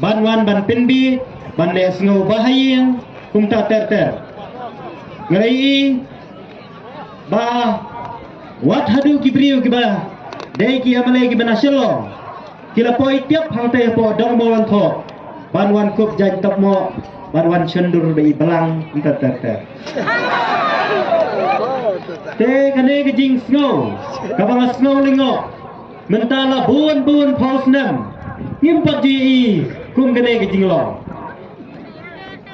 ban wan ban pinbi ban le ngau bahayang kum ta ter ngai ba wat hadu kibriu kiba dei ki amale ki banaselo kila poi tiap hang te po dong mo wan tho ban wan kup jan tap mo ban wan cendur bei belang ta ter te kane ke jing snow kabang snow lingo mentala bun paus nam ngimpat ji kum kane ke jing lo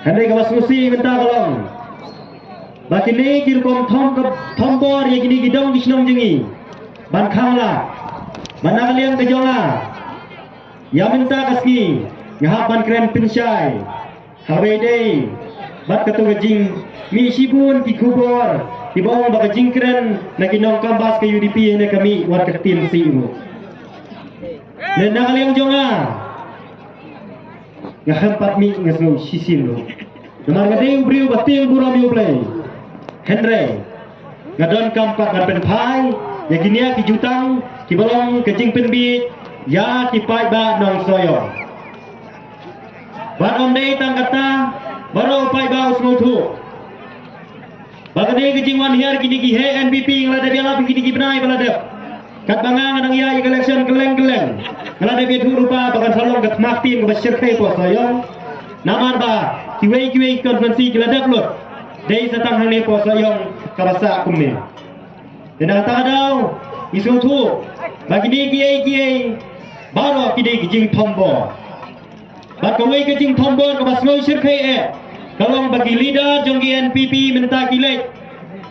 kane ka wasusi menta kalong bakine kirkom thom bor ye kini gidong disnong jengi ban khangla manakaliang kejonga ya minta kaski ya ban kren pinsyai hawe dei bat katu gejing mi sibun ki kubor ki bawang ba gejing kren na kinong kambas ke UDP ne kami war ketin siu ne nakaliang jonga ya hampat mi ngasno sisil lo namar ngade ubriu bating burami uplay Henry ngadon kampak ngadon pai ya ginia ki jutang ki balong kejing penbi ya ki pai ba nong soyo barom dei tang kata baro pai ba usno thu bagade kejing wan hiar kini ki he NPP nglada biala kini ki benai balada kat bangang nang ya election keleng nglada bi thu rupa bagan salong kat maktin ke besyir khe po soyo namar ba kiwei konferensi kelada plut dei satang hang ne po soyong kabasa kumne dena ta dau isu thu bagi ni kiai baro kidi kijing thombo bat kawai kijing thombo ka basngoi sirkhai e kalong bagi leader jong NPP minta kilek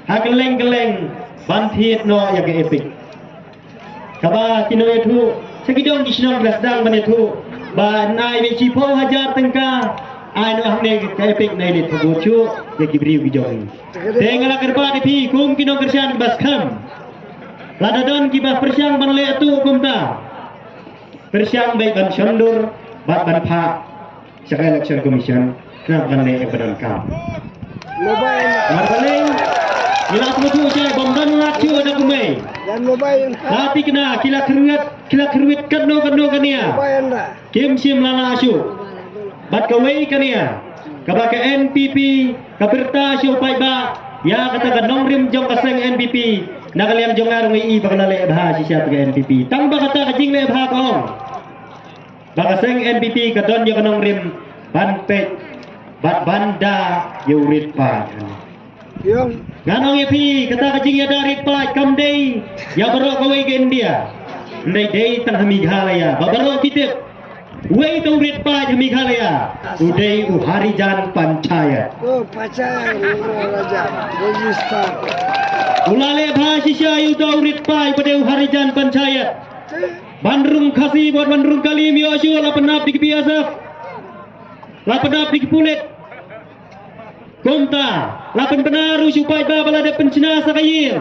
ha keleng ban thiet no ya ke epic kaba kinoi thu sekidong kisnong glasdang bane thu ba nai be chi pho hajar tengka ai no hang ne ke epic nai le thu chu ya kibriu kijong tengala kerba de pi kum kinong kersian bas kham ladadon kibah persiang ban le atu kumta persiang baik ban syandur bat ban pha Saka election commission na ban le badan kam mobile marbaleng ila tu cai bomdan la chu ada kumai dan mobile tapi kena kila kruit kano kania mobile anda kim sim lala asu bat kawai kania kabaka NPP kabirta syu pai ba ya kata kanong rim jong kaseng NPP nakaliam jongar ngi bakal le bha sisya ke NPP tang ba kata kajing le bha ko bakaseng NPP kadon yo kanong rim ban pet bat banda yurit pa yung nganong yepi kata kajing ya dari pa kamdei ya baro kawai ke India ndai dei tang Meghalaya babaro kitip wei turit pa Meghalaya udai Harijan Panchayat oh pacar raja register ulale bhasisya yuda urit pai pada Harijan Panchayat Bandrung Khasi buat Bandrung Kalim yo asyul lapenap dik biasa lapenap dik pulit komta lapen benaru supaya balada pencina sakayir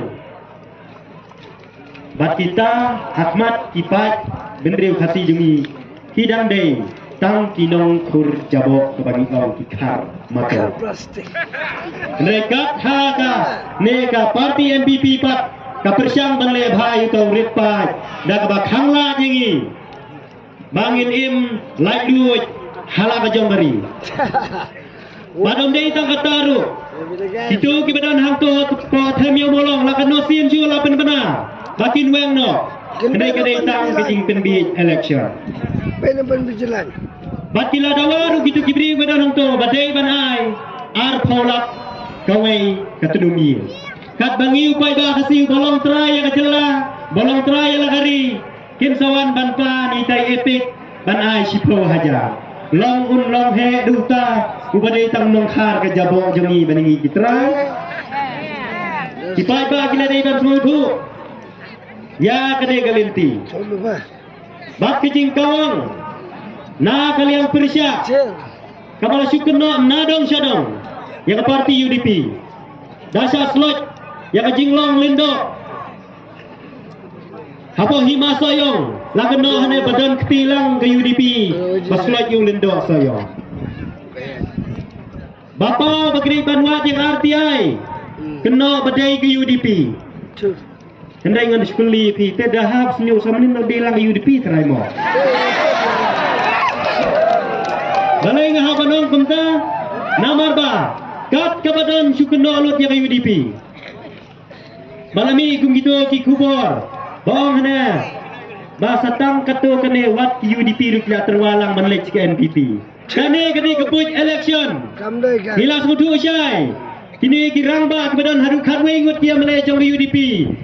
bat kita Ahmad Kipat Bendriu Khasi jumi hidang dei tang kinong kur jabo kebagi orang kikar maka plastik Nekat haka neka parti MPP pat kapersyang banle bhai tong ritpai da ka khangla jingi bangin im like duit hala ka jong bari badom dei tang kataru itu ki badan hang to po them yo molong la ka no sin ju la pen bana bakin weng no kedai tang kijing pen bi election pen berjalan Batila dawaru gitu kibri badan hang to badai banai ar polak kawai katudumi kat bangi upai ba kasi bolong tray ya kajela bolong tray la gari kin sawan ban pa ni tai epic ban ai sipo haja long he duta ubadai tang nong khar ke jabo jemi baningi kitra kipai ba kila dai ban semua tu ya kadai galinti solo ba bak kijing kawang na kalian persya cel kamala syukurno nadong syadong yang parti UDP dasa slot yang jinglong lindo hapo hima soyong lageno hane badan ketilang ke UDP baslot yung lindo soyong bapa bagri banwat yang RTI kena badai ke UDP tu hendai ngan skuli pi te dahab senyu samanin bilang UDP terai mo balai ngah banong kumta namar ba kat kabadan syukun dolut yang UDP balami kum gitu ki kubor bong hana bahasa tang kato kene wat UDP rukya terwalang manlek ke NPP kane kepuj election Kamdoi kan. hilas mutu syai kini kirang ba kebadan haru kharwe ngut kia malai jong UDP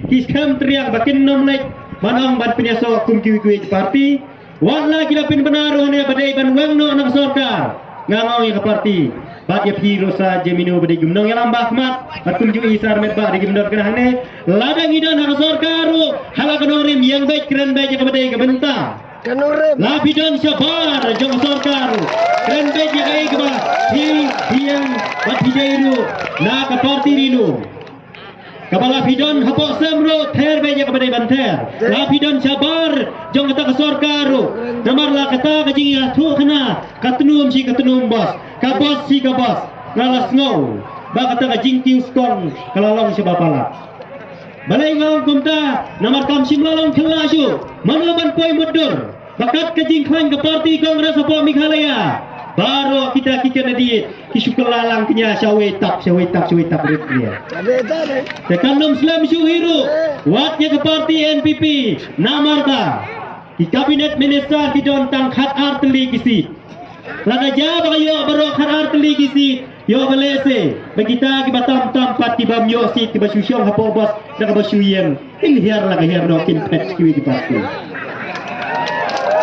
kiskam teriak bakin nomlek manong ban penyaso kum kiwi parti wala kila pin benaru ne badai ban wangno anak sorkar ngangau ke parti bat ya piro sa jemino badai gumnong yang lambak mat atum ju isar met ba di gumdor kerane ladang idan anak sorkaru halakanorim yang baik keren baik ke badai ke bentang Kanurem. Lapidan sabar jong sorkar keren baik ya kai ke ba yang bat hijairu na ke parti rinu Kepala Pidon hapok semro ter beja kepada banter. Lapidon sabar jong kata ke sorkaru. Namarlah kata ke jingi tu kena katunum si katunum bos. Kabos si kabos. Ngalas ngau. Ba kata ke jingking skong kelalong si bapala. Balai ngau kumta namar kam sim lalong kelasyu. Manlaban poi mudur. Bakat ke jingklang ke parti Kongres hapok Meghalaya. Baru kita kikan diet kisukul lalang kenya syawetak ritnya. Ada. Tekanum Islam syuhiru watnya ke parti NPP namarta di kabinet minister kidon tang khat arteli kisi lada jaba yo baro khat arteli kisi yo belese begita ki batam tampat ki bam yo sit ki basusyong hapo bos ka basuyeng in hiar la hiar no kin pet ki di parti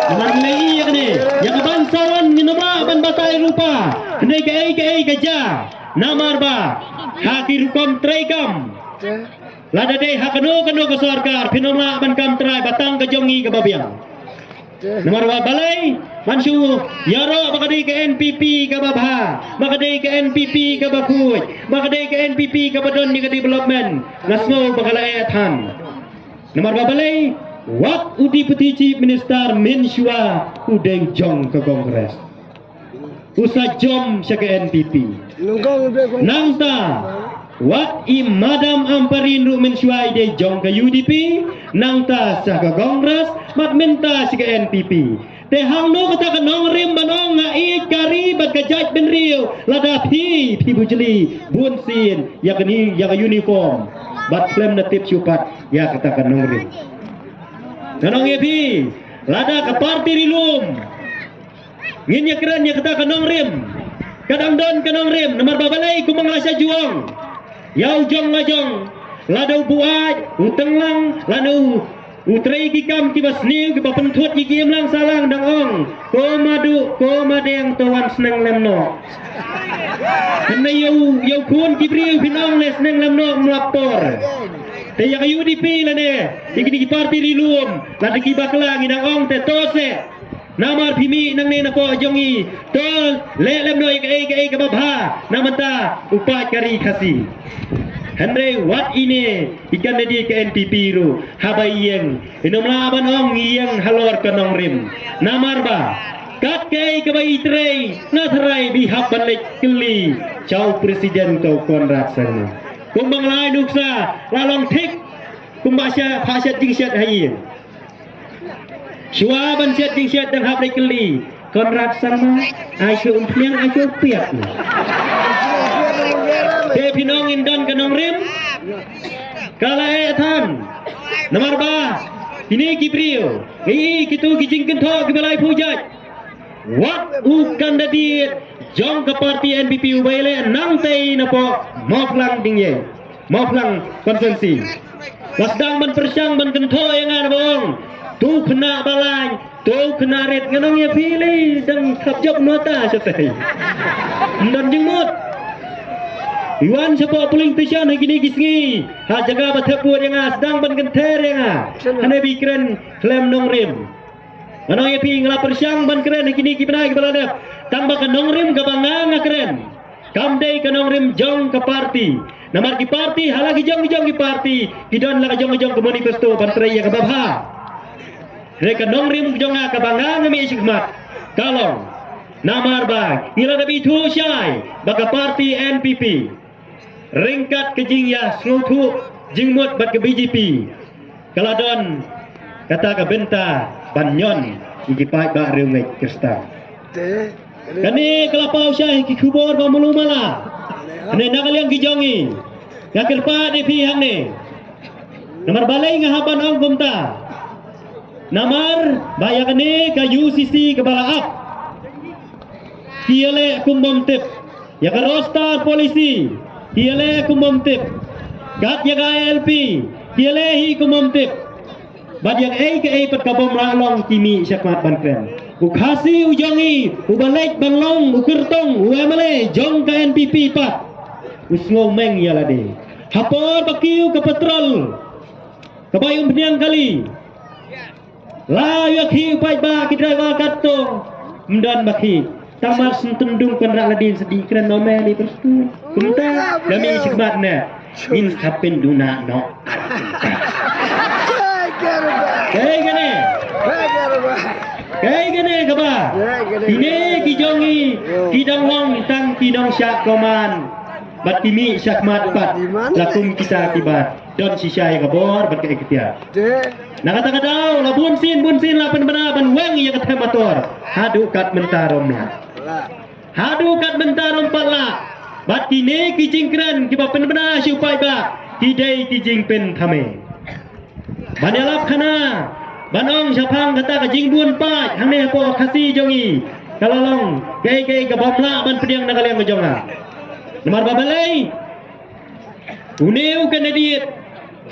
Naman lagi ya kene yang bangsawan minoma ban batai rupa kene ke ja namar ba haki rukom traikam lada dei hakano ke sorkar pinomla ban kam trai batang ke jongi ke babiang nomor wa balai mansu yaro bakadei ke NPP ke babha bakadei ke NPP ke bakuj bakadei ke NPP ke badon ni ke development nasno bakalai athan nomor wa balai wat udi peti chief minister menshua udeng jong ke kongres usa jom sa ke NPP Nungkong be kong. nangta wat i madam amparin ru menshua ide jong ke UDP nangta sa ke kongres mat minta sa ke NPP te hang no kata ke nong rim banong nga i kari bat ke jaj ben rio lada pi bujeli bun sin ya ke uniform bat klem na tip supat ya kata ke nong rim Kanong epi lada ke parti rilum nginya keren ya kata kanong rim kadang don kanong rim nomor babalai kumang lasa juang yau jong ngajong lada buat utenglang lanu utrai kikam kibas niu kiba pentut kikim lang salang dang ong ko madu yang tawan seneng lemno kena yau kun kibriu pinong les seneng lemno melapor Taya ka UDP la ne, iki parti rilum, la ki bakla nginang ong te tose. Namar pimi nang ne na po jongi, tol lelem no ke babha, namanta upat kari khasi. Henry wat ini ikan di ke NPP ru, habayeng, inom laban ong iyang halor kanong rim. Namar ba, kat ke bayi trei, natrai bihap balik keli, jauh presiden tau Konrad sana. Kumbang lain nuksa lalong tik kumbasya pasyat jingsyat hayin syuaban syat jingsyat dan hablai keli Konrad sama aisyo umpiang aisyo piak te pinong indan kanong rim kala etan nomor ba ini kipriyo kitu kijingken to kibalai pujat wat ukan dadit jong ke parti NPP ubaile nang tei na po moflang dingye moflang konsensi wasdang ban persyang ban kento yang ada bong tu kena balai tu kena ret nganong ya pilih dan kapjok nota setai dan jengmut Iwan siapa puling tisyan gini gisngi ha jaga batapur yang sedang ban kenter yang hane bikren klem nong rim Manong ya pi ngelapar syang ban keren kini kibna kibalada tambah kanong rim kabanga keren kamdei kanong rim jong ke parti namar ki parti halagi jong ki parti kidon la jong ke manifesto ban trai ya kababha re kanong rim jong kabanga ngami isikmat kalong namar ba ila dabi thu syai baka parti NPP ringkat kejing ya slutu jingmut bat ke BJP kaladon kata ke benta banyon ikipai ba reungai krista Te Kani kelapau syai ki kubur ba mulu mala. Ane nakaliang kijongi. Ngakir pa di pihak ni. Nomor balai ngahaban ong kumta. Namar bayak ni ka UCC kepala up. Kiale kumbom tip. Ya ka roster polisi. Kiale kumbom tip. Gat ya ka LP. Kiale hi kumbom tip. Bad yang ke pat kabom ralong kimi syakmat bankren. Ukhasi ujongi, ubalek banglong, ukertong, uemale, jong ka NPP pat. Usngong meng yala de. Hapor bakiu ke petrol. Kabayong beniang kali. La yakhi upai ba ki driver katto. Mdan baki. Tamar sentundung penrak ladin sedih keren nomel di perstu. Kumta dami syakmat na. Min kapin duna no. Kayak gini. Kayak gini kaba. Ini kijongi kidang long tang kidang syak koman. Bat kimi syakmat pat. Lakum kita akibat. Don sisai kabor bat ke ketia. Nakata daw la bunsin la penbenaban weng ya kata motor. Hadu kat mentarom la. Hadu kat mentarom patla. Bat kini kijingkran kiba penbena syupai ba. Kidai kijing pen thame. Banalap kana banong syapang kata kajing buan pat hang ne po khasi jongi kalalong gay gabamla ban pediang nakaliang jonga nomor babalai uneu kandidat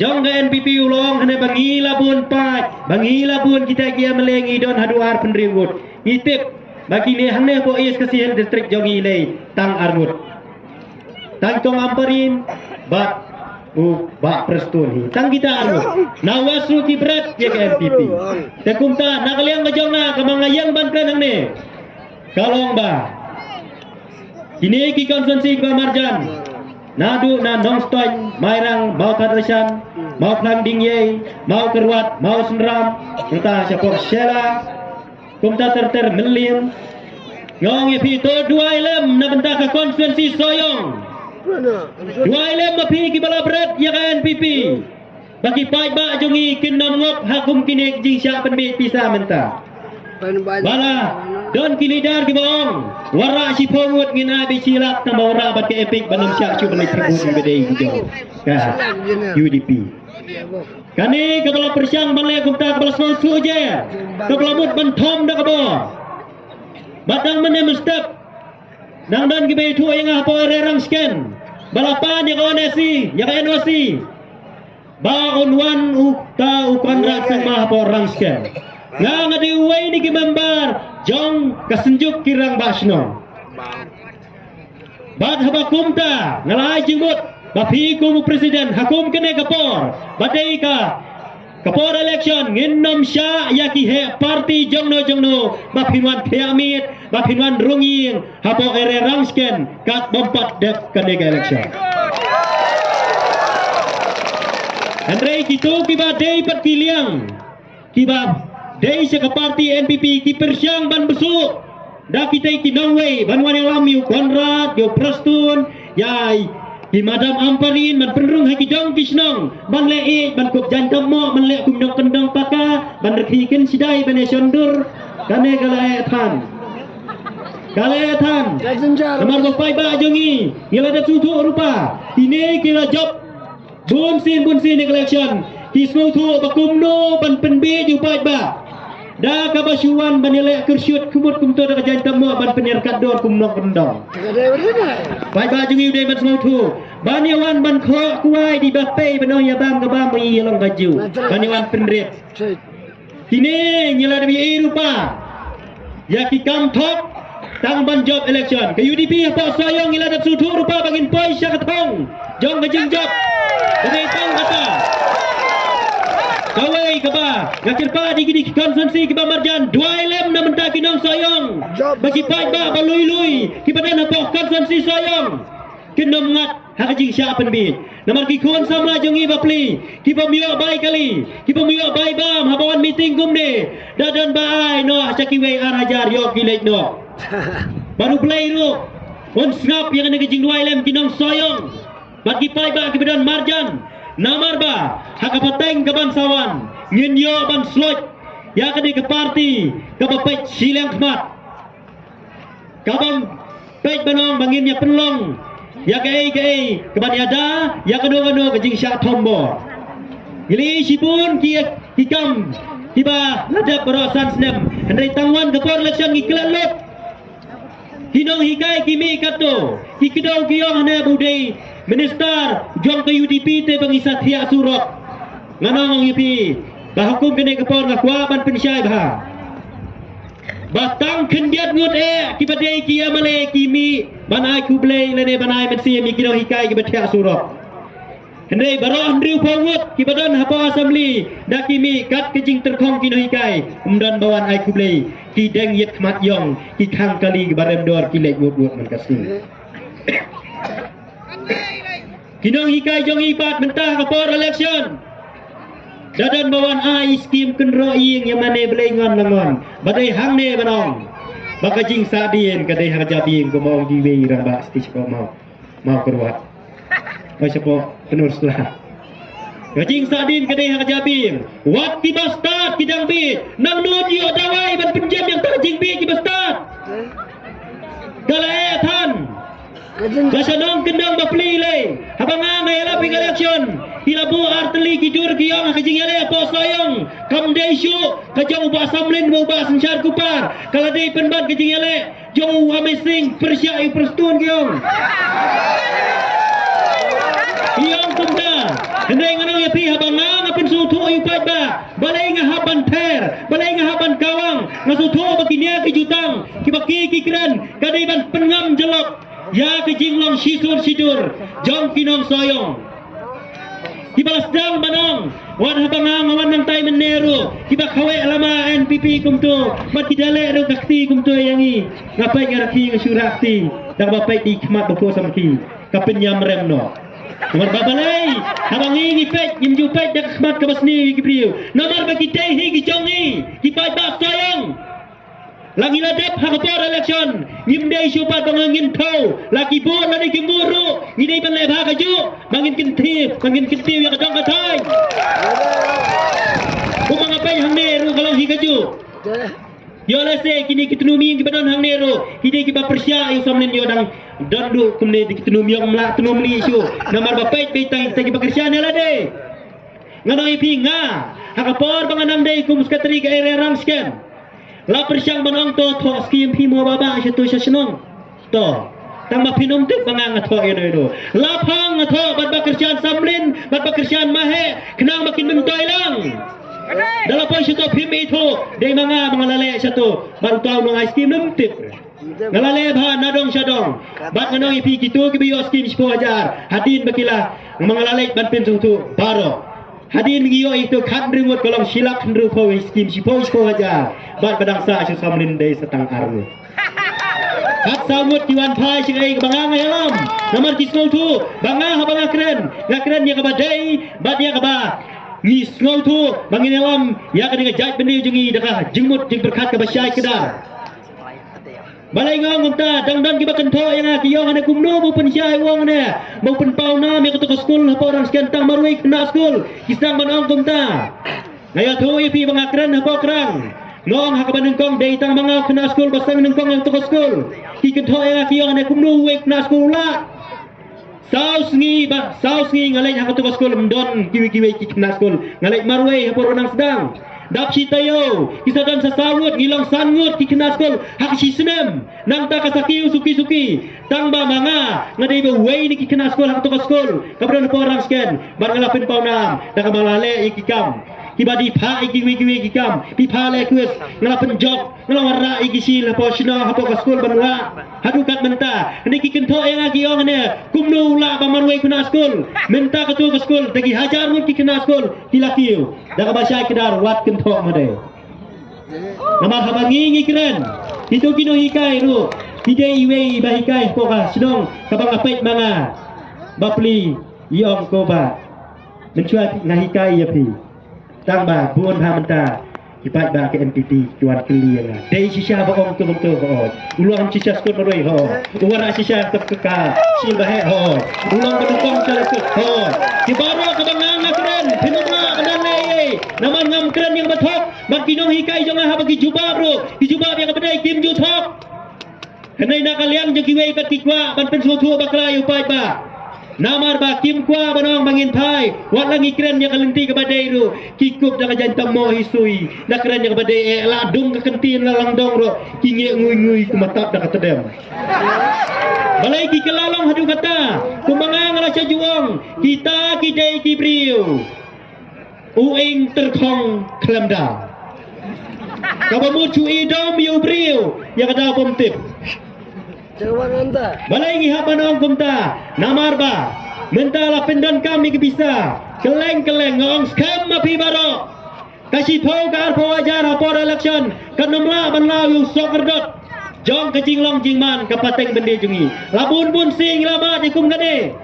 jong ga NPP ulong hane bangila buan pat bangila buan kita kia melengi don haduar penriwut ngitip bagi ne hang ne po is kasihan distrik jongi lei tang armut tang tong amparin bat bak prestun hi tang kita anu nawasru kibrat ya ke MPP tekumta nakaliang ngajongna kamangayang bankran ang ne kalong ba kini ki konsensi ba marjan nadu na nongstoin mairang mau kadrasan mau planding ye mau kerwat mau senram kita syapok syela kumta terter melim ngong ye pi to dua ilem na benta ka konsensi soyong dua ilem mapi ki bala berat ya ka NPP bagi pai ba jongi kinom ngop hakum kinek jing sya penbe pisa menta bala don kilidar ki bong wara si pongut ngina bi silap tambawra bat ke epic banum sya chu balik tribun di bedai jo ka UDP kani kepala persyang bangle kumta kepala sponsu je kepala mut bantom dak bo batang mene mestep nang dan ki be tu yang apa rerang scan balapan yang onesi yang NOC ba unwan ukta ukan raksang mah porang scan nga ngadi uway ni kimembar jong kasenjuk kirang basno bad habakumta ngalai jimut bapi kumu presiden hakum kene kapor badai ka kapor election nginnom sya yaki he parti jongno bapinwan piamit bapinwan runging hapo ere rangsken kat bompat dep kene election Andre kitu kiba dei pat kiliang kiba dei se parti NPP ki persyang ban besuk da kita ki nongwei banwan yang lami konrad yo prestun yai ki madam amparin man penrung haki jong kisnong ban lei ban kup jantam mo man le kum dong kendong paka ban rekhiken sidai ban sondur kane kale than nomor gopai ba jongi ngila da tutu rupa ini kila job bunsin election kismu tu bakumno ban penbe ju pai ba da kabasuan banile kursyut kumut kumto da jantam mo ban penyerkat dor kumnong kendong pai ba jongi udah ban semau tu baniwan ban kho kuai di bapai bano ya bam ka bam yi long kaju baniwan penrit kini ngila da bi rupa ya ki kam thok tang ban job election ke UDP apa sayang ngila da sutu rupa bagin poi syakatong jong kajing job jadi tang kata kawai kaba ngakir pa di konsensi kiba marjan dua ilem na menta kinong sayang bagi pai ba balui kibadan apa konsensi sayang kinom ngat hakajing sya penbi namar ki kon samla jongi bapli kiba mio bai kali kiba mio bai bam habawan meeting gumde dadan bai no chakiwe arajar yo kilek no baru play ro on snap yang ada kajing dua ilem kinong sayang bagi pai ba kibadan marjan namar ba hakapateng kabangsawan nginyo ban slot ya kadi ke parti kapapet silang khmat kabang pej banong banginnya penlong ya ke keban ada ya kedua ke jing syak tombo gili sipun kikam tiba ladap berasan senam hendai tangwan ke por election ngiklan lot hinong hikai kimi kato kikidau kiyong hana budai minister jong ke UDP te pengisat hiak surok nganong UDP bahukum kene ke por ngakwa ban pensyai bah batang kendiat ngut kibadai kia male kimi banai kublai lene banai mensi mi kino hikai kibatia surok hendai baroh ndriu pawut kibadan hapa assembly da kimi kat kejing terkong kino hikai umdan bawan ai kublai ki deng yet khmat yong ki khang kali barem dor ki lek wut man kasu kino hikai jong ipat mentah kapor election dadan bawan ai skim kenro ing yang mane belengon langon badai hang ne banong baka jing sadien kadai harja bing ko mau diwe ramba stis ko mau keruat oi sepo penur setelah kajing sadin kadai harja bing wat ti bastard kidang bi nang nun yo dawai ban penjam yang tak jing bi ki bastard kala tan Basanong kendang bapli le habang ngai la ping election hilabu arteli kidur kiyong kajing ele po soyong kam deisyu kajong ba samlin mo ba sensyar kupar kala dei penban kajing ele jong amazing persia perstun kiyong kiyong kumda hendai nganong ya pi habang ngapen sutu ayu ba balai ngahaban ter balai ngahaban kawang ngasutu bakinia kijutang kibaki kikran kadai ban pengam jelok ya kejing long sidur jong kinong soyong kibalas dang banong wan habang wan nang tay meneru kiba kawe lama NPP kumto mat kidale ro kakti kumto yangi ngapai ngaraki ngasurakti dang bapai di khmat bako samki kapenyam remno Nomor babalai habang ini pet nyimju pet dak khmat kabasni kipriu nomor bagi teh hi jongi kipai ba soyong lagi ladap hakapor election ngimdei syupat bangangin tau lagi bon lagi kimuru ngidei ban lebha kaju bangin kintif bangin kintif yang kadang katai kumang apai hang neru kalau hi kaju yo lese kini kitunumi kibadan hang neru hidei kiba persya yang samlen yo dang dandu kumne kitunumi yang mla tunumli isu namar bapai petang tagi pekerjaan lade nganoi pinga hakapor banganang dei kum skatri ke area rangsken la persyang banong to skim pimo baba situ senong to tang mapinom tek bangang atho ino la phang atho bat bakerjaan samlin bat bakerjaan mahe kenang makin mentoy lang dalam poin situ pim itu dei mga lale satu bantuan nong ice cream nemtip ngalale ba nadong syadong bat nong ipi kitu kibiyo skim 10,000 hadin bakila mga lale ban pin sutu baro hadin giyo itu kan rimut kolong silak ndru po skim 10,000 bat badang sa asu samlin dei setang armu kat samut diwan pai singai bangang alam nomor kisol tu bangah habang keren ngakren ya kabadai bat ya kaba ni skol tu bangin alam ya kadang jaj benih jungi dakah jengmut jeng berkat ke basyai kedar balai ngong kumta dang kiba kento yang kiyong ana kumno mo pensyai wong ne mo penpau na me ketuk skul apa orang sekian tang marui kena skul kisang banong kumta ngaya tu ipi bangakren apa kerang nong hakaban nengkong dei tang bangau kena skul basang nengkong yang tuk skul ki kento yang kiyong ana kumno we kena skul la saus ngi ngalai hakatuk skul mdon kiwi ki kena skul ngalai marui apa orang sedang dap sitayo kisadan sasawut ngilang sangut ki kena skol hak si senam nang ta kasaki suki tang ba manga ngadai be wei ni ki kena skol hak to skol kabran po orang sken bar ngalapin paunam ta kamalale ikikam kibadi pha iki kam pipa le kues ngalapin job ngalawara iki sil po sina hapo skol banwa hadukat menta ni ki kento yang agi ong ne kumnu la ba marwei kena skol menta ka to skol tagi hajar mun ki kena skol kilakiu daga basya kedar wat kento made namar habangi keren itu kino hikai ru hidei wei bahikai poka sidong kabang apait manga bapli iong ko ba mencuat ngahikai ya pi tang ba buon ha menta kipat ba ke NPP cuan keliang dei sisa ba ong tu ho ulang sisa skot maroi ho uara sisa kekal sil ba he ho ulang bedukong cara ho kibaro kabang keren pinunga kanan le naman ngam keren yang batok bagi nong hikai jonga ha bagi jubab ro di jubab yang bedai kim jutok Henai nak kalian je kiwei bat kikwa ban pen suatu baklai upai ba. Namar ba kim kwa banong bangin thai wat langi kren yang kalenti ke badai ru kikup dak jantam mo hisui dak kren yang badai la dung ke kentin la langdong ro kinge ngui-ngui ku matap dak tedem. Balai ki kelalong hadu kata kumangang la juang kita kidai kibriu uing terkhong klemda. Kamu cui dom yu briu yang ada pomtip. Jangan anda. Balai ngi habanong kumta namar ba mentala pendan kami ke bisa keleng-keleng ngong skam mapi baro kasi phau ka arpo ajar rapor election kanamla banlaw yu sokerdot jong ke jinglong jingman ka pateng bende jungi labun bun sing lama di kum gade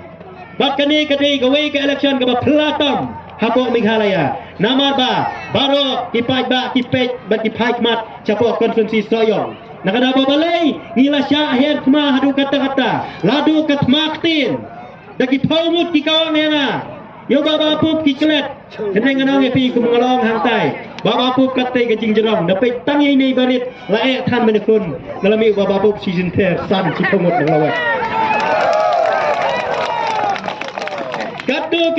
bat kane kade gawe ke election ka pelatam hapo Meghalaya namar ba baro kipai ba kipej ba kipai mat capo konsumsi soyong nakada balai ngila syahir kma hadu kata-kata ladu kat maktin daki paumut ki kawan yana yo baba pup ki klet heneng nganong epi ku mengalong hang tai baba pup kate ke jing jerong dapat tangi ni barit lae than menekun ngalami baba pup season ter san ki paumut ngalawat katu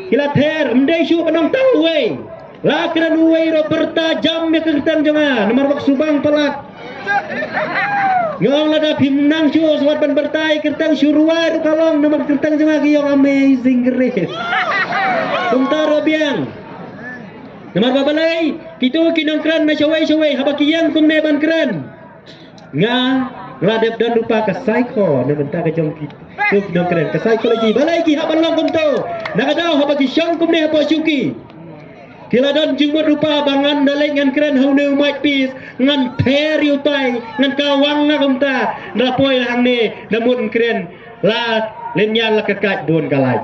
kila ter mdai syu panong tau we la kran we ro bertajam me kertang jangan nomor bak subang pelak ngong lada pimnang syu swat ban bertai kertang syurwa kalong nomor kertang jangan ki yang amazing grace tuntaro biang nomor babalai kitu kinong kran na syawai habakiyang kum ne ban kran nga ladep dan rupa ka psycho na benta ka jong ki tu kinong kran ka psychology balai ki haban long kum to nakadaw habaki syong kum ne apa syuki kiladon jumut rupa bangan daleng ngan keren haunu might peace ngan per yu pai ngan kawang na kumta rapoi hang ne namun keren la lenyan la kekat don kalai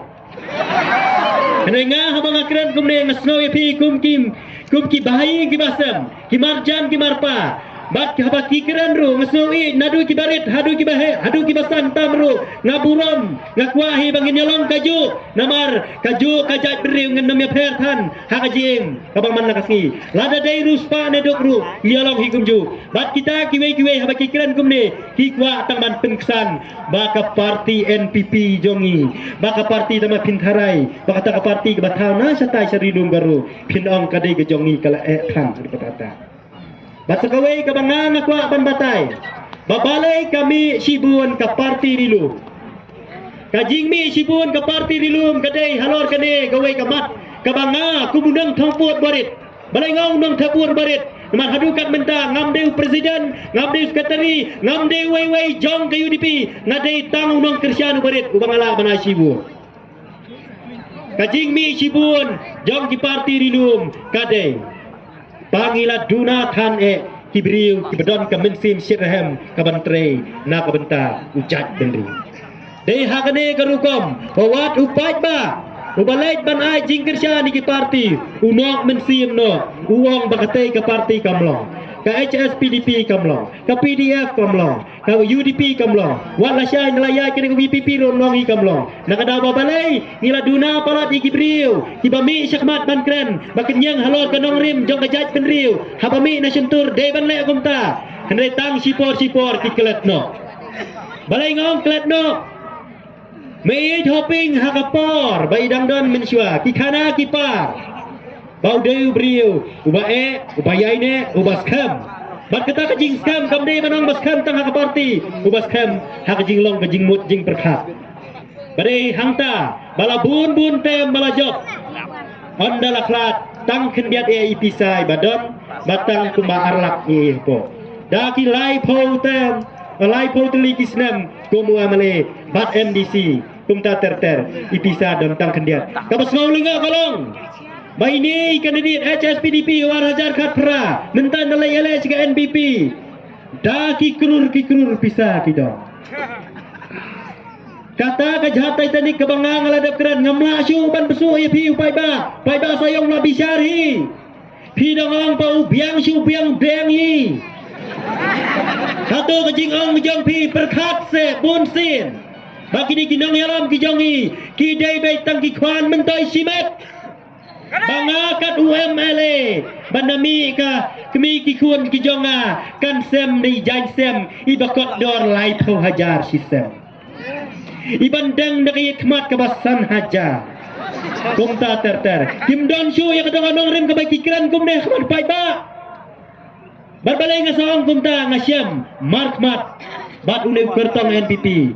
henai nga habang keren kum ne ngasno pi kum ki bahai ki basam ki marjan ki marpa bak habaki keren ru ngasno i nadu ki barit hadu ki bahe hadu ki basan tamru ngaburam ngakwahi bangin nyolong kaju namar kaju kajat beri ngan namya per than hakajim kabang man nakasi lada dai ruspa ne dokru nyolong hikumju bat kita kiwe habaki keren kum ne ki kwa tang man pengsan baka parti NPP jongi baka parti tama pintharai baka ta parti ke bathauna satai saridum garu pinong kadai ke jongi kala than dipatata basakaway kabangan akwa ban batay babalay kami sibun ka parti dilu kajingmi sibun ka parti dilum kadai halor kane gaway kamat kabanga kumunang thangput barit balay ngong nang thapur barit man hadukat menta ngamdeu presiden ngamdeu sekretari ngamdeu way jong ke UDP ngadai tang unang kersian barit ubangala bana sibu kajingmi sibun jong ki parti dilum kadai Pangilat duna than kibriu kibedon kemensim sirhem kabantre na kabenta ujat bendri dei hakane karukom hawat upat ba ubalait ban ai jingkersya ni ki parti unok mensim no uang bakate ke parti kamlong ka HSPDP kamlong ka PDF kamlong ka UDP kamlong wat la syai nelayan kene VPP ron longi kamlong nakada balai ngila duna palat kibriu kibami syakmat ban kren bakin yang halor kanong rim jong kajat penriu habami na sentur de ban le kumta hendai tang sipor ki kelet no balai ngong kelet no mei hopping hakapor bai dangdon mensua ki khana ki par bau deu briu ubae ubayai ne ubaskam bat kata kajing skam kamde manong baskam tang hakaparti ubaskam hakajing long kajing mut jing perkhat badai hangta bala bun tem bala job ondala klat tang kendiat ipisai badon batang kumba arlak po daki lai po tem lai po teli kisnem kumu amale bat MDC kumta terter ipisa don tang kendiat kabas ngaulinga kalong Baini kandidat HSPDP warajar katra mentan dalai ele juga NPP dah kikrur pisah kita kata kejahat Titanic kebangang aladap keran ngamla syu ban besu ya pi upai ba sayong la bisyari pi dongong pau biang syu biang bengi kata kejing ong jong pi perkhat se bonsin bagi ni kinong yalam kijongi kidai bai tang ki kwan mentai simet bangakat UMLA bandami ka kami kikuan kijonga kan sem ni jain sem ibakot dor lai tau hajar sistem ibandang dari khmat kebasan hajar kumta ter kim don shu yang kadang kadang rem kebaik kikiran kum deh khmat pai ba barbalai ngasong kumta ngasyam markmat bat ulim kertong NPP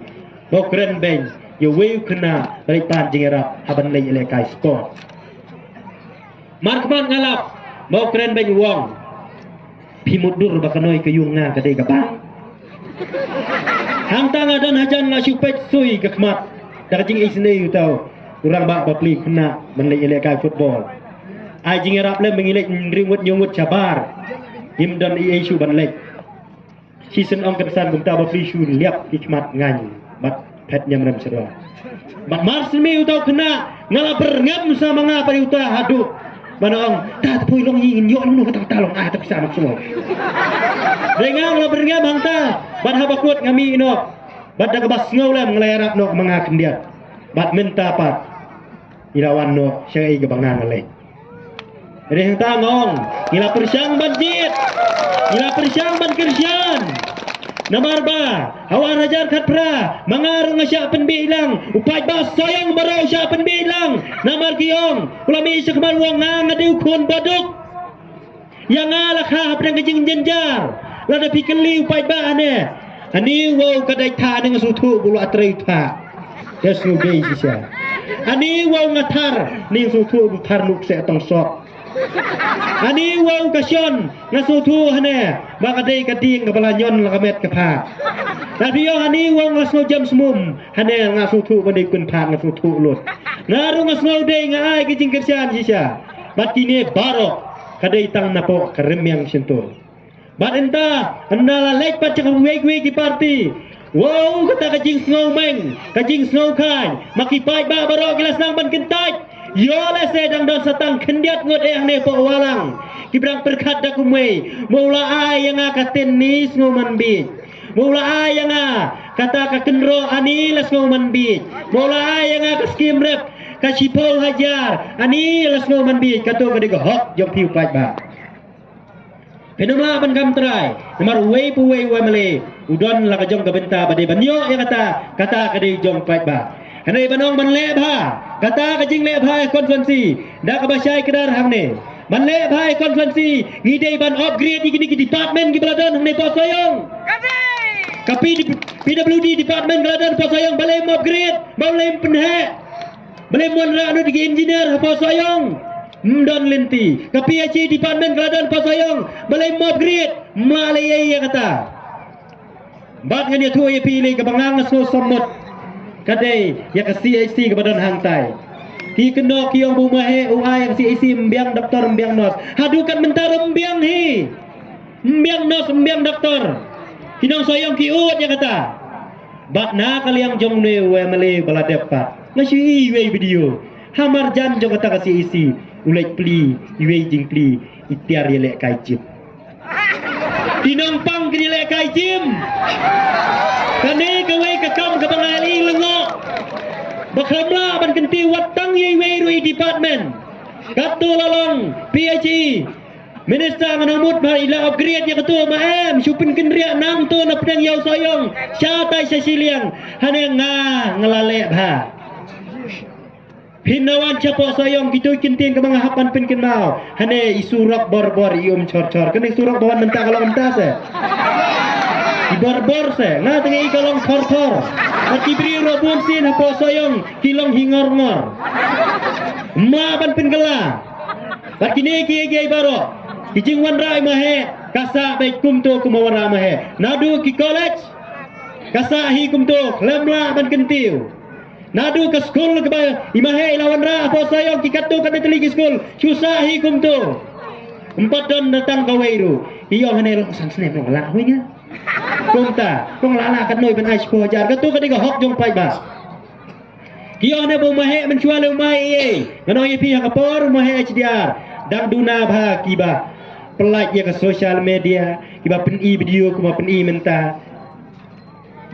bokren beng yo weu kena dari pan jingerap haban lay elekai sport markmat ngalap bokren beng wong pimudur bakanoi kayung nga kadai kapang hang tanga dan hajan la supet sui kekhmat darjing isne tau urang bak bapli kena menlay elekai football ai jingerap le mengilek ringwut nyungut cabar himdan isu banlek season ong kesan kumta bapli shu liap hikmat ngany bat pet nyamram sedua bat mars mi utau kena ngala berngam sama nga pari uta hadu mana ong ta pui long yin yo nu kata talong tak sama semua dengang ngala berngam hangta bat habakut ngami ino bat da kebas ngau lem ngelerap no manga kendiat bat minta pat ilawan no syai gebangan le Reh tangong, ila persyang banjit, ila persyang ban kerjaan. Nomor ba, hawa rajar khatpra, mangarung asya penbilang, upai bas soyang barau asya penbilang. Nomor kiong, ulami sekmal wong ngadi ukun baduk. Yang alak ha pedang kejing jenjar. Lada pikeli upai ba ane. Ani wow kadai tha dengan sutu bulu atrai tha. Desu bei sisa. Ani wow ngatar ning sutu butar nuk se tong sok. Ani wau kasyon ngasutu hane bakadai kading kabalanyon lakamet kapha tapi yo ani wau ngaso jam semum hane ngasutu bandai kun pha ngasutu lut ngaru ngasno dei ngai kijing kerjaan sisa bat kini barok kadai tang napo kerem yang sentul bat enta andala lek pat cakap wei ki party wow kata kajing snow meng kajing snow kai makipai ba barok gelas nang ban kentai yo le sedang don satang kendiat ngot ne po walang kibrang perkat da kumwe mula ai yang akaten nis ngoman bi mula ai yang kata ka kenro ani las ngoman bi mula ai yang ka skim rep ka sipo hajar ani las ngoman bi kato ka digo hok jom piu pai ba penuma ban kam trai nomor wei pu wei male udon la ka jom ka benta bade banyo yang kata ka di jom pai ba Kanai banong ban lebha kata kajing lebha konferensi dak kabasai kedar hamne ban lebha konferensi ngidei ban upgrade gini ki department ki beladan hamne posoyong kapi PWD department beladan posoyong balai upgrade balai penhe balai monra anu di engineer posoyong mdon lenti kapi aci department beladan posoyong balai upgrade malai ya kata bat ngani tu ye pilih kebangang so somot kadai ya ke CIC ke badan hangtai ki kendo kiong bumahe uai yang CIC mbiang doktor mbiang nos hadukan mentar mbiang hi mbiang nos mbiang doktor kinong soyong ki ut ya kata bat na kaliang jong ne we male bala depat ngasi we video hamar jan jong kata ke CIC ulai pli we jing pli itiar ye lek kai jim kinong pang kini lek kai jim kani gawe kakam ke bangali lengo bakhamla ban kenti watang ye we department katu lalong PHE minister ngamut ba ila upgrade ya katu maem supin kenria nang tu na pedang yau soyong syatai sasiliang hane ngalale ba Hinawan capo soyong gitu kintin ke mga hapan pin kenau hane isurak bor-bor ium cor-cor kene isurak bawan mentah kalau mentah se bor-bor se na tengi kalong cor-cor at ibri robun sin hapo soyong kilong hingor-ngor ma ban pin gela bat kini kiai baro kijing wan rai mahe kasa baik kumto kumawara mahe nadu ki college kasa hi kumto lemla ban kentiu nadu ke skul ke ba imahe ilawan ra apa sayang kikatu ka beteli ke skul susahi kumto empat don datang ka weiru iyo hane lo sang sne no la hoinya kumta kong lala kat noi ben ai ko jar ka tu ka diga hok jong pai ba iyo hane bo mahe menjual umai ye ngano ye pi ka por mahe HDR dang duna bha kiba pelak ye ke social media kiba pen i video kuma pen i menta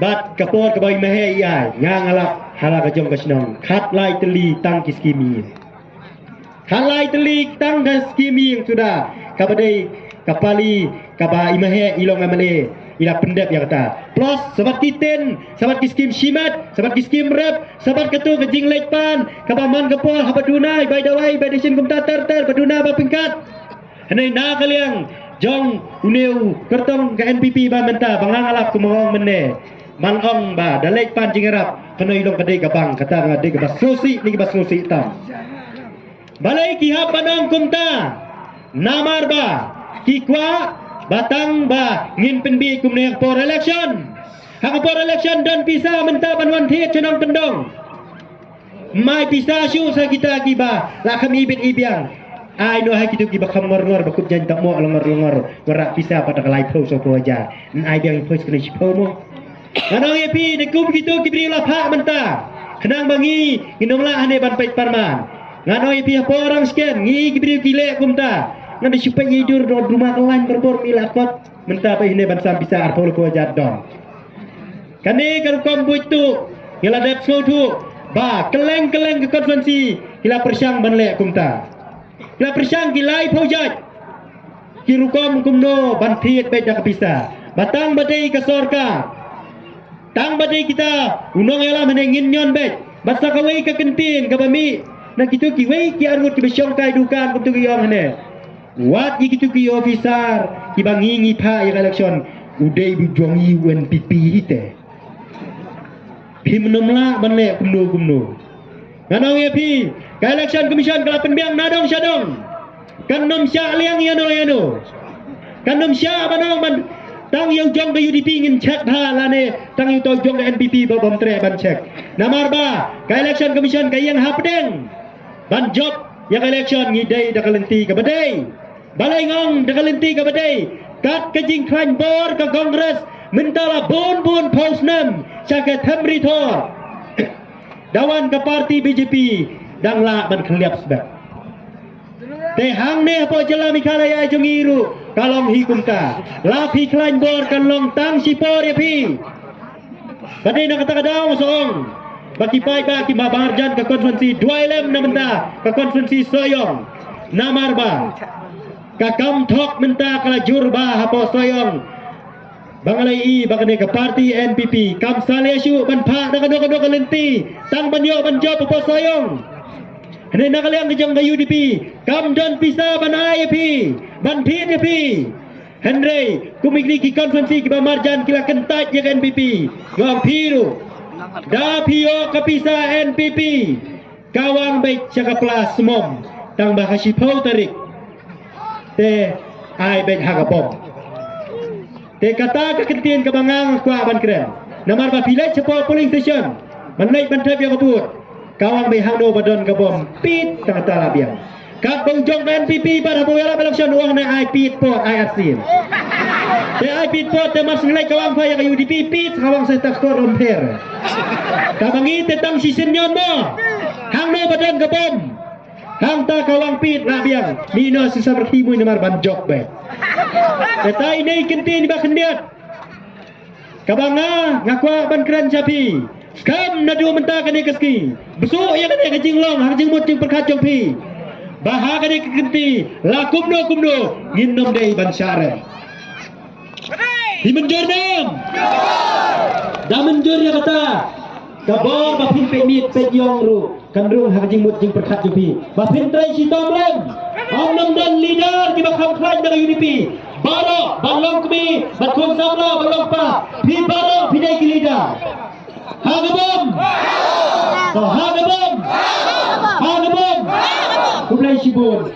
bat kapor ke bai mahe ai ngangalap hala ka jom kasnong khat lai teli tang kiskimi khat lai teli tang kiskimi yang sudah kabadai kapali kaba imahe ilong amale ila pendep yang kata plus sabat kiten sabat kiskim shimat sabat kiskim rep sabat ketu kejing lekpan kabaman kepol habat dunai bai dawai bai desin kumta ter baduna ba pingkat hanai na kaliang jong uneu kertong ke NPP ba menta bangangalap kumong menne manong ba dalek pan jingarap kena ilong kedai gabang kata ngade ke basosi ni ke basosi tam balai kihap panong kumta namar ba kikwa batang ba ngin penbi kumne por election hang por election dan pisa menta banwan thiet chenong tendong mai pisa syu sa kita kiba la kami bin ibiang ai no ha kitu kiba khamor-ngor bakut jan tak mo longor-longor ora pisa pada kalai pro so pro aja ai biang first kali sipo mo anong epi de kum kitu kibri la pha menta kenang bangi nginomla ane ban pait parman ngano epi apa orang sken ngi kibri kile kumta nanti supaya hidur di rumah lain berbor milakot mentah apa ini bangsa bisa arpol ko jadon kani kalau kamu itu gila dep sotu ba keleng ke konferensi gila persyang banle kumta gila persyang gilai project kirukom kumno bantiet beda kepisa batang badai ke sorga tang badai kita unong yalah menengin nyon bet basa kawai ke kentin ke bami nak itu kiwai ki arut ki besyong kai dukan kumtu yong hene wat gitu ki officer ki bangingi pa ya election udai bujongi UNPP hite himnomla banle kumno nanong ya pi ka election commission kala penbiang nadong syadong kanom sya liang yano kanom sya banong ban tang yang jong ke UDP ngin cek ha lane tang yang jong ke NPP bom tre ban cek namar ba ka election commission ka yang hapdeng ban job yang election ngidai dak lenti ka badai balai ngong dak lenti ka badai kat kejing klan bor ka kongres mentala bon post nam saka thamri thor dawan ka parti BJP dang la ban khliap sebab te hang ne apa jela mikhalaya jongiru kalong hikumka la phi klan bor kan long tang sipor ya phi badai nak kata kadang song bagi pai ba ki mabarjan ke konferensi 2 na menta ke konferensi soyong namar ba ka kam thok menta kala jur ba hapo soyong bangalai i bagane ke parti NPP kam salesu ban pha da kado kalenti tang banyo banjo po soyong hene nakaliang kejong ke UDP kam don pisa ban IAP ban PNP Henry kumigri ki konferensi ki bamarjan kila kentat ya NPP ngong piru da pio kapisa NPP kawang baik caka plus mom tang bahasi pau tarik te ai baik hagapom te kata kekentin kebangang kwa ban keren namar ba pilai cepo polling station menai bantai biang kabut kawang baik hangdo badon kabom pit tang tala biang kat bongjong NPP pada bola election uang na ai pit pot ai asin te ai pit pot te mas nilai kawang fa ya UDP pit kawang saya tak skor romper kabangi tetang season nyon mo hang no badan kabom hang ta kawang pit la biang nino sisa berhimu namar banjok be eta ini kentin ba kendiat kabanga ngakwa ban keren sapi kam na dua menta kene keski besuk ya kene kejing long hang jing mut jing perkat jong pi baha kene kenti la kumno nginom dei ban syare di menjornam dah menjor ya kata kabor bapin pemit pejong ru kandung hang jing mut jing perkat jong pi bapin trai si tomlem omnom dan leader di bakam klan dari UDP baro balong kemi bakun samlo balong pa pi baro pidai ki leader hagabom hagabom kumlai sibun